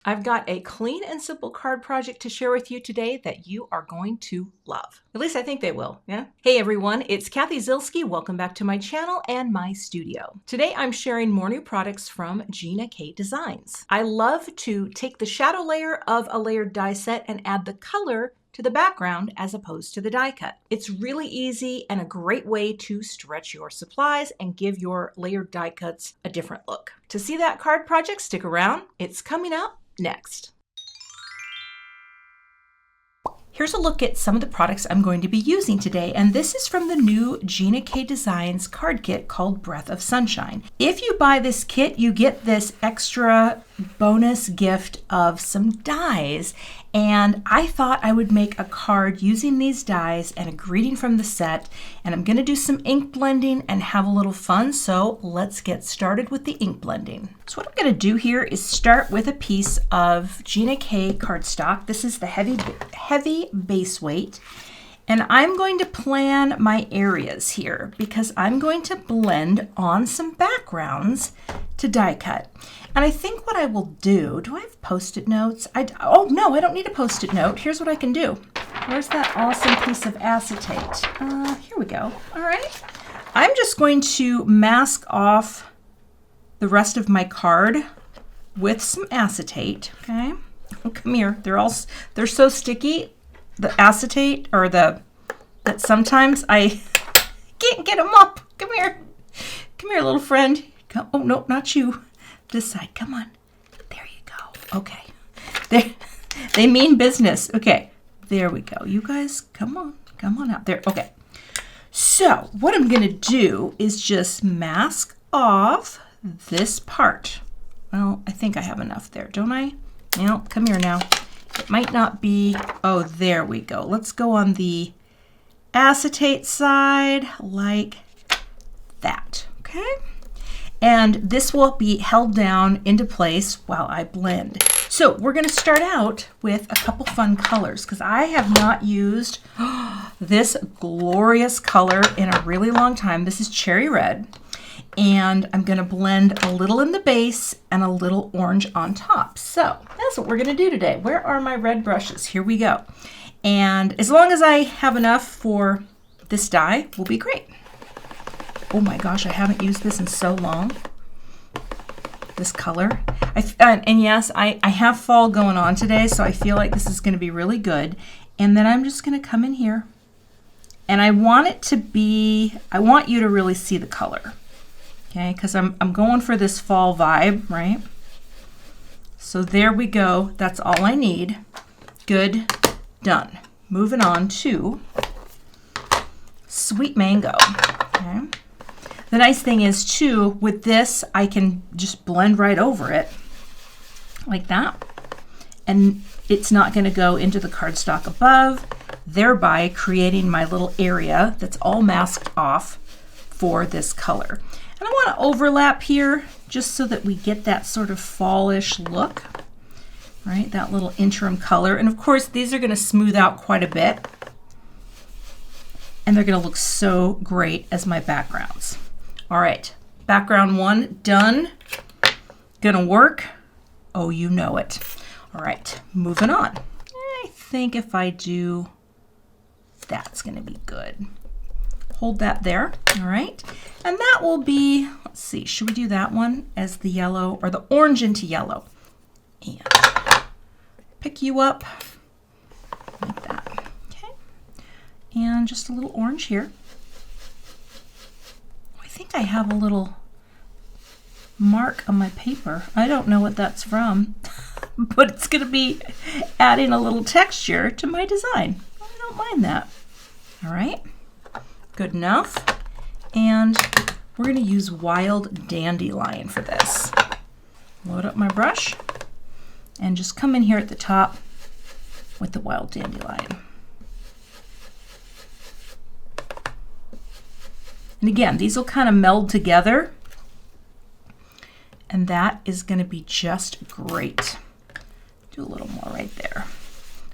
I've got a clean and simple card project to share with you today that you are going to love. At least I think they will, yeah? Hey everyone, it's Cathy Zielske. Welcome back to my channel and my studio. Today I'm sharing more new products from Gina K Designs. I love to take the shadow layer of a layered die set and add the color to the background as opposed to the die cut. It's really easy and a great way to stretch your supplies and give your layered die cuts a different look. To see that card project, stick around. It's coming up next. Here's a look at some of the products I'm going to be using today, and this is from the new Gina K Designs card kit called Breath of Sunshine. If you buy this kit, you get this extra bonus gift of some dies, and I thought I would make a card using these dies and a greeting from the set, and I'm going to do some ink blending and have a little fun, so let's get started with the ink blending. So what I'm going to do here is start with a piece of Gina K cardstock. This is the heavy base weight, and I'm going to plan my areas here because I'm going to blend on some backgrounds to die cut. And I think what I will do I have Post-it notes? Oh no, I don't need a Post-it note. Here's what I can do. Where's that awesome piece of acetate? Here we go. All right. I'm just going to mask off the rest of my card with some acetate. Okay. Oh, come here. They're so sticky. The acetate that sometimes I can't get them up. Come here. Come here, little friend. Come. Oh no, not you. This side, come on. There you go. Okay. They mean business. Okay. There we go. You guys, come on out there. Okay. So what I'm going to do is just mask off this part. Well, I think I have enough there, don't I? Well, come here now. It might not be. Oh, there we go. Let's go on the acetate side like that. Okay. And this will be held down into place while I blend. So we're going to start out with a couple fun colors because I have not used this glorious color in a really long time. This is cherry red. And I'm going to blend a little in the base and a little orange on top. So that's what we're going to do today. Where are my red brushes? Here we go. And as long as I have enough for this die, will be great. Oh my gosh, I haven't used this in so long. This color. And yes, I have fall going on today, so I feel like this is going to be really good. And then I'm just going to come in here. And I want you to really see the color. Okay, because I'm going for this fall vibe, right? So there we go. That's all I need. Good. Done. Moving on to Sweet Mango. Okay. The nice thing is too, with this, I can just blend right over it like that. And it's not going to go into the cardstock above, thereby creating my little area that's all masked off for this color. And I want to overlap here just so that we get that sort of fallish look, right? That little interim color. And of course, these are going to smooth out quite a bit. And they're going to look so great as my backgrounds. All right, background one done. Gonna work. Oh, you know it. All right, moving on. I think if I do, that's gonna be good. Hold that there, all right. And that will be, let's see, should we do that one as the yellow or the orange into yellow? And pick you up like that, okay. And just a little orange here. I think I have a little mark on my paper. I don't know what that's from, but it's going to be adding a little texture to my design. I don't mind that. All right, good enough. And we're going to use Wild Dandelion for this. Load up my brush and just come in here at the top with the Wild Dandelion. And again, these will kind of meld together, and that is going to be just great. Do a little more right there.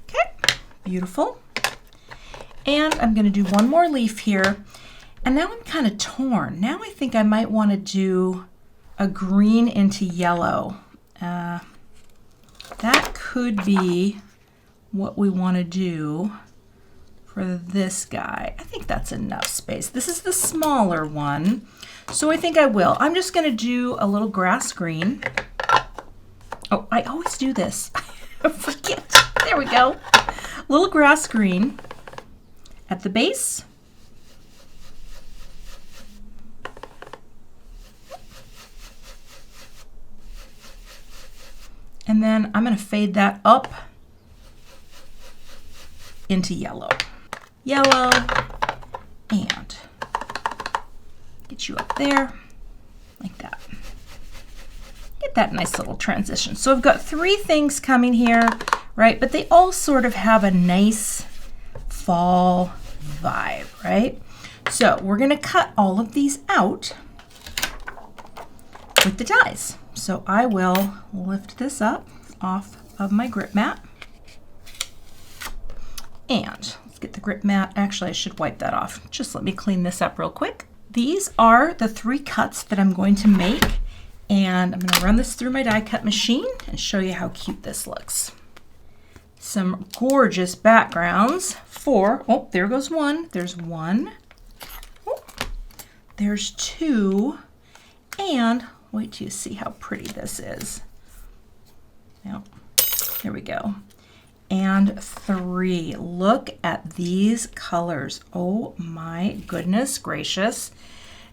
Okay, beautiful. And I'm going to do one more leaf here. And now I'm kind of torn. Now I think I might want to do a green into yellow. That could be what we want to do for this guy. I think that's enough space. This is the smaller one, so I think I will. I'm just going to do a little grass green. Oh, I always do this. I forget. There we go. Little grass green at the base. And then I'm going to fade that up into yellow. Yellow, and get you up there like that. Get that nice little transition. So I've got 3 things coming here, right? But they all sort of have a nice fall vibe, right? So we're going to cut all of these out with the dies. So I will lift this up off of my grip mat. And let's get the grip mat. Actually, I should wipe that off. Just let me clean this up real quick. These are the 3 cuts that I'm going to make. And I'm going to run this through my die cut machine and show you how cute this looks. Some gorgeous backgrounds for, oh, there goes one. There's one. Oh, there's 2. And wait till you see how pretty this is. Now, here we go. And 3. Look at these colors. Oh my goodness gracious.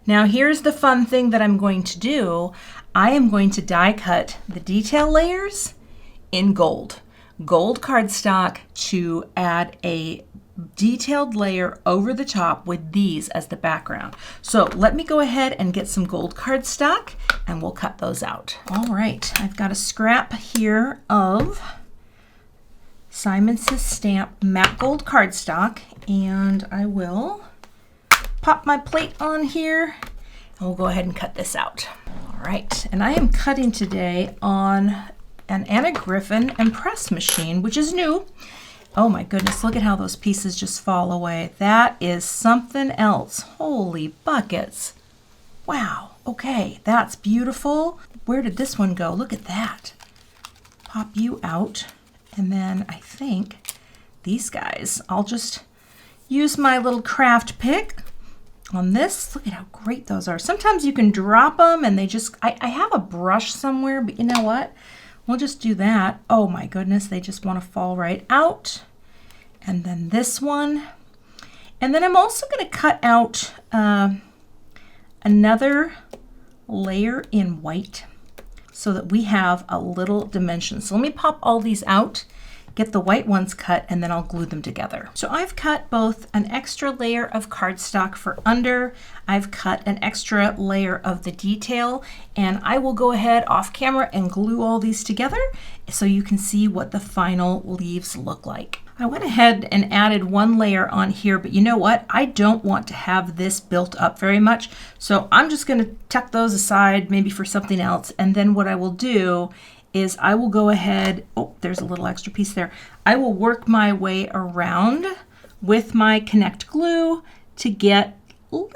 Now here's the fun thing that I'm going to do. I am going to die cut the detail layers in gold. Gold cardstock to add a detailed layer over the top with these as the background. So let me go ahead and get some gold cardstock and we'll cut those out. All right, I've got a scrap here of Simon Says Stamp matte gold cardstock, and I will pop my plate on here and we'll go ahead and cut this out. All right, and I am cutting today on an Anna Griffin Empress machine, which is new. Oh my goodness, look at how those pieces just fall away. That is something else. Holy buckets. Wow, okay, that's beautiful. Where did this one go? Look at that. Pop you out. And then I think these guys, I'll just use my little craft pick on this. Look at how great those are. Sometimes you can drop them and they just, I have a brush somewhere, but you know what? We'll just do that. Oh my goodness, they just want to fall right out. And then this one. And then I'm also going to cut out another layer in white so that we have a little dimension. So let me pop all these out, get the white ones cut, and then I'll glue them together. So I've cut both an extra layer of cardstock for under, I've cut an extra layer of the detail, and I will go ahead off camera and glue all these together so you can see what the final leaves look like. I went ahead and added 1 layer on here, but you know what? I don't want to have this built up very much, so I'm just going to tuck those aside maybe for something else, and then what I will do is I will go ahead, oh, there's a little extra piece there. I will work my way around with my Connect glue to get little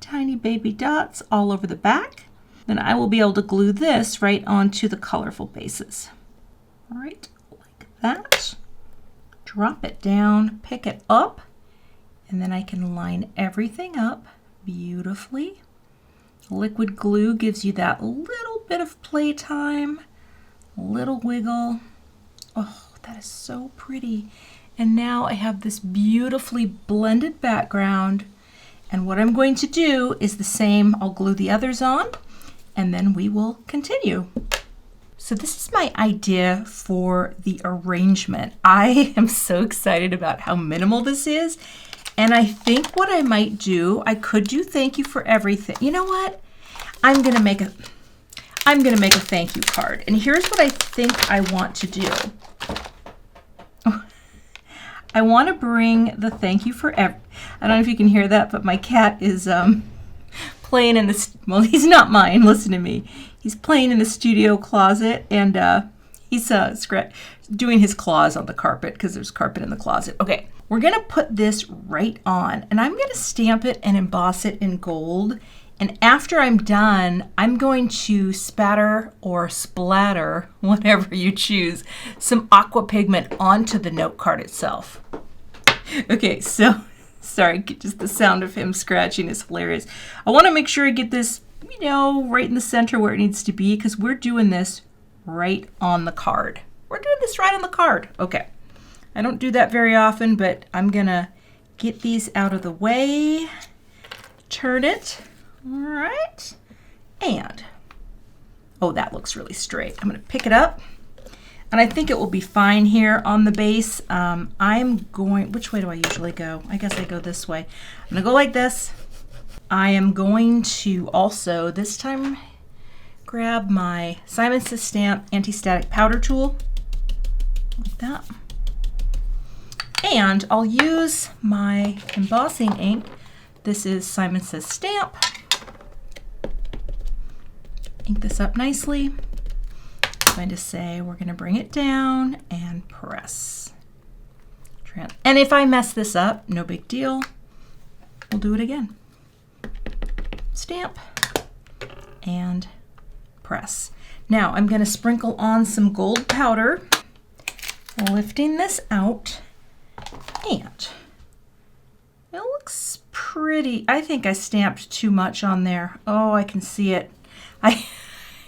tiny baby dots all over the back. Then I will be able to glue this right onto the colorful bases. All right, like that. Drop it down, pick it up, and then I can line everything up beautifully. Liquid glue gives you that little bit of playtime, little wiggle. Oh, that is so pretty. And now I have this beautifully blended background. And what I'm going to do is the same. I'll glue the others on, and then we will continue. So this is my idea for the arrangement. I am so excited about how minimal this is. And I think what I might do, I could do thank you for everything. You know what? I'm gonna make a thank you card. And here's what I think I want to do. I want to bring the thank you for I don't know if you can hear that, but my cat is playing in the, well, he's not mine, listen to me. He's playing in the studio closet, and he's doing his claws on the carpet because there's carpet in the closet. Okay, we're gonna put this right on, and I'm gonna stamp it and emboss it in gold And after I'm done, I'm going to spatter or splatter, whatever you choose, some Aqua pigment onto the note card itself. Okay, so, sorry, just the sound of him scratching is hilarious. I want to make sure I get this, you know, right in the center where it needs to be, because we're doing this right on the card. We're doing this right on the card. Okay, I don't do that very often, but I'm gonna get these out of the way, turn it. All right, and, oh, that looks really straight. I'm gonna pick it up, and I think it will be fine here on the base. I'm going, which way do I usually go? I guess I go this way. I'm gonna go like this. I am going to also, this time, grab my Simon Says Stamp Anti-Static Powder Tool, like that. And I'll use my embossing ink. This is Simon Says Stamp. Ink this up nicely. I'm going to say we're going to bring it down and press. And if I mess this up, no big deal. We'll do it again. Stamp and press. Now I'm going to sprinkle on some gold powder, lifting this out, and it looks pretty. I think I stamped too much on there. Oh, I can see it.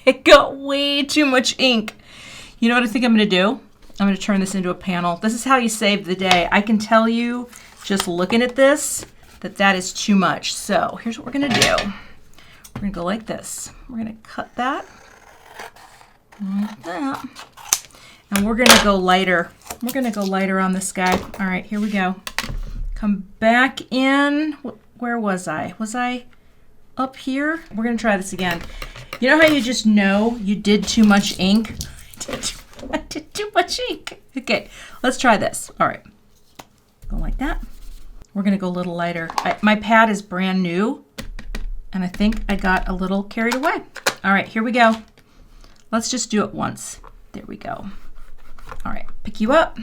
It got way too much ink. You know what I think I'm going to do? I'm going to turn this into a panel. This is how you save the day. I can tell you, just looking at this, that that is too much. So here's what we're going to do. We're going to go like this. We're going to cut that, like that, and we're going to go lighter. We're going to go lighter on this guy. All right, here we go. Come back in. Where was I? Was I up here? We're going to try this again. You know how you just know you did too much ink? I did too much ink. Okay, let's try this. All right, go like that. We're going to go a little lighter. My pad is brand new, and I think I got a little carried away. All right, here we go. Let's just do it once. There we go. All right, pick you up.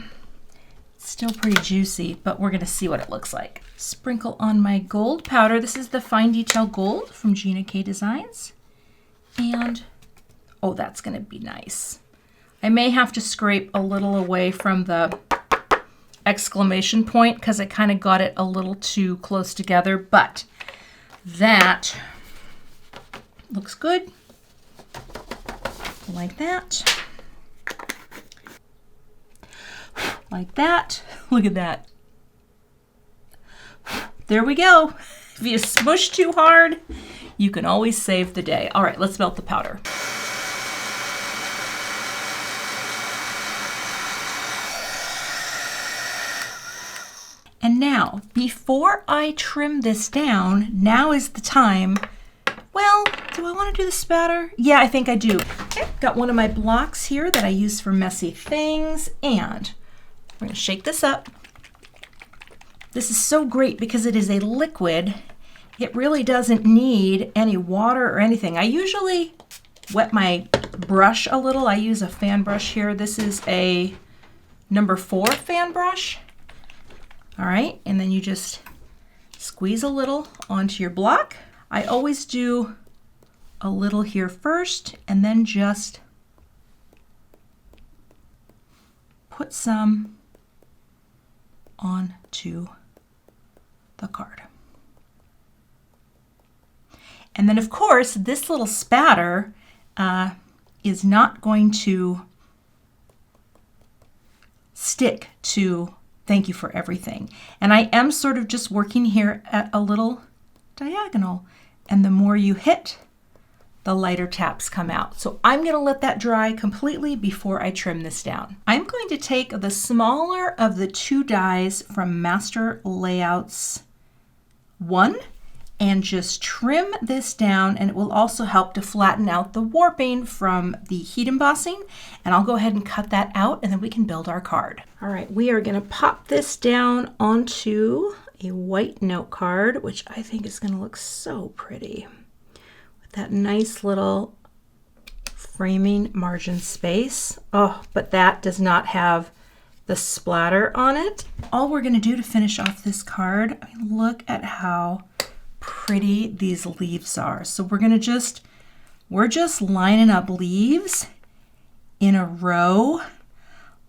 It's still pretty juicy, but we're going to see what it looks like. Sprinkle on my gold powder. This is the Fine Detail Gold from Gina K Designs. And, oh, that's going to be nice. I may have to scrape a little away from the exclamation point because I kind of got it a little too close together, but that looks good. Like that. Like that. Look at that. There we go. If you smush too hard, you can always save the day. All right, let's melt the powder. And now, before I trim this down, now is the time. Well, do I want to do the spatter? Yeah, I think I do. Okay, got one of my blocks here that I use for messy things, and we're going to shake this up. This is so great because it is a liquid. It really doesn't need any water or anything. I usually wet my brush a little. I use a fan brush here. This is a number 4 fan brush. All right, and then you just squeeze a little onto your block. I always do a little here first and then just put some onto the card. And then of course, this little spatter is not going to stick to Thank You for Everything. And I am sort of just working here at a little diagonal. And the more you hit, the lighter taps come out. So I'm going to let that dry completely before I trim this down. I'm going to take the smaller of the 2 dies from Master Layouts 1 and just trim this down, and it will also help to flatten out the warping from the heat embossing. And I'll go ahead and cut that out, and then we can build our card. All right, we are going to pop this down onto a white note card, which I think is going to look so pretty with that nice little framing margin space. Oh, but that does not have the splatter on it. All we're going to do to finish off this card, I mean, look at how pretty these leaves are. So we're just lining up leaves in a row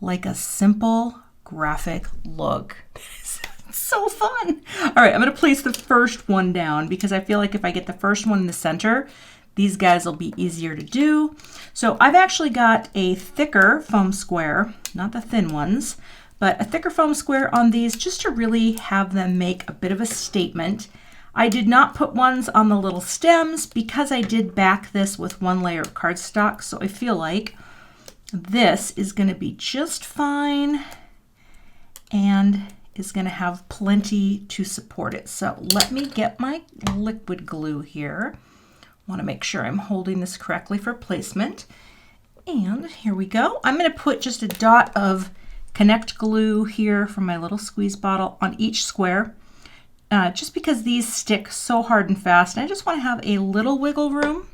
like a simple graphic look. It's so fun. All right, I'm gonna place the first one down because I feel like if I get the first one in the center, these guys will be easier to do. So I've actually got a thicker foam square, not the thin ones, but a thicker foam square on these just to really have them make a bit of a statement. I did not put ones on the little stems because I did back this with one layer of cardstock, so I feel like this is going to be just fine and is going to have plenty to support it. So let me get my liquid glue here. I want to make sure I'm holding this correctly for placement. And here we go. I'm going to put just a dot of Connect glue here from my little squeeze bottle on each square, just because these stick so hard and fast. And I just want to have a little wiggle room.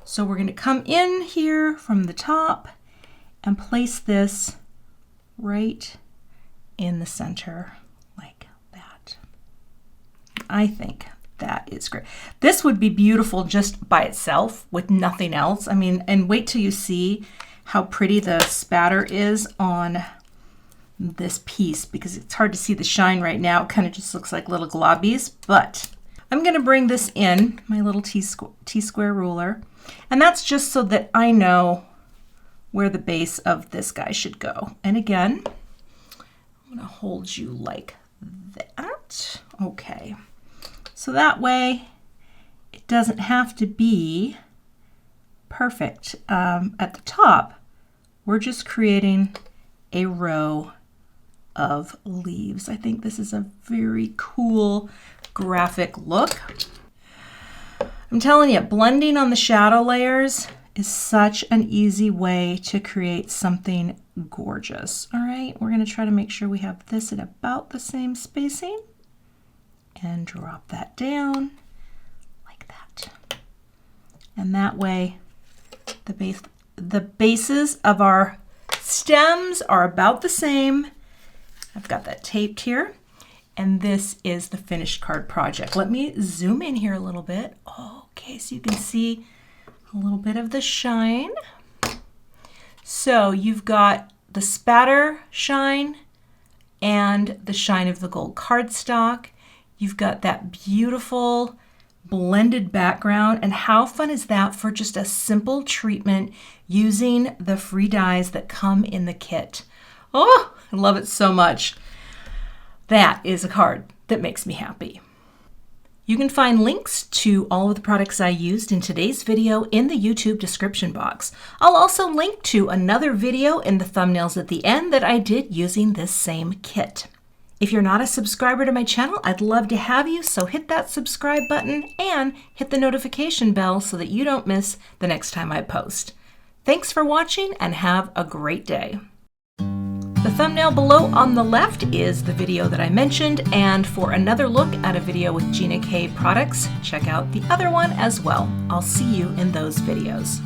So we're going to come in here from the top and place this right in the center like that. I think that is great. This would be beautiful just by itself with nothing else. I mean, and wait till you see how pretty the spatter is on this piece, because it's hard to see the shine right now. It kind of just looks like little globbies, but I'm going to bring this in, my little T-square ruler, and that's just so that I know where the base of this guy should go. And again, I'm going to hold you like that. Okay. So that way it doesn't have to be perfect. At the top, we're just creating a row of leaves. I think this is a very cool graphic look. I'm telling you, blending on the shadow layers is such an easy way to create something gorgeous. All right, we're going to try to make sure we have this at about the same spacing and drop that down like that. And that way the bases of our stems are about the same. I've got that taped here, and this is the finished card project. Let me zoom in here a little bit. Okay, so you can see a little bit of the shine. So you've got the spatter shine and the shine of the gold cardstock. You've got that beautiful blended background, and how fun is that for just a simple treatment using the free dies that come in the kit. Oh, I love it so much. That is a card that makes me happy. You can find links to all of the products I used in today's video in the YouTube description box. I'll also link to another video in the thumbnails at the end that I did using this same kit. If you're not a subscriber to my channel, I'd love to have you, so hit that subscribe button and hit the notification bell so that you don't miss the next time I post. Thanks for watching and have a great day. The thumbnail below on the left is the video that I mentioned, and for another look at a video with Gina K products, check out the other one as well. I'll see you in those videos.